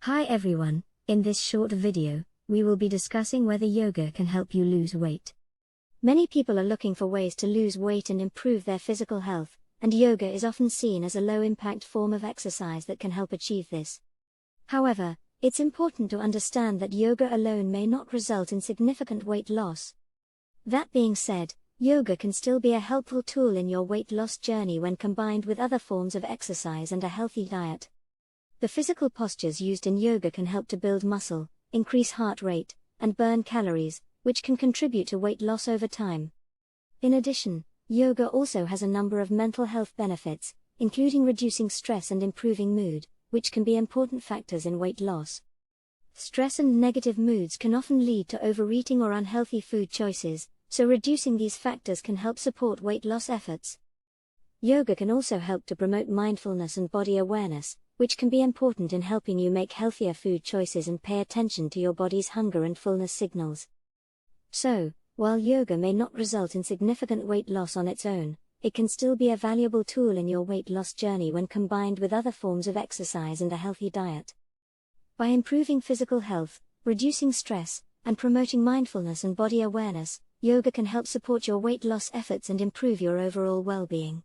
Hi everyone, in this short video, we will be discussing whether yoga can help you lose weight. Many people are looking for ways to lose weight and improve their physical health, and yoga is often seen as a low-impact form of exercise that can help achieve this. However, it's important to understand that yoga alone may not result in significant weight loss. That being said, yoga can still be a helpful tool in your weight loss journey when combined with other forms of exercise and a healthy diet. The physical postures used in yoga can help to build muscle, increase heart rate, and burn calories, which can contribute to weight loss over time. In addition, yoga also has a number of mental health benefits, including reducing stress and improving mood, which can be important factors in weight loss. Stress and negative moods can often lead to overeating or unhealthy food choices, so reducing these factors can help support weight loss efforts. Yoga can also help to promote mindfulness and body awareness, which can be important in helping you make healthier food choices and pay attention to your body's hunger and fullness signals. So, while yoga may not result in significant weight loss on its own, it can still be a valuable tool in your weight loss journey when combined with other forms of exercise and a healthy diet. By improving physical health, reducing stress, and promoting mindfulness and body awareness, yoga can help support your weight loss efforts and improve your overall well-being.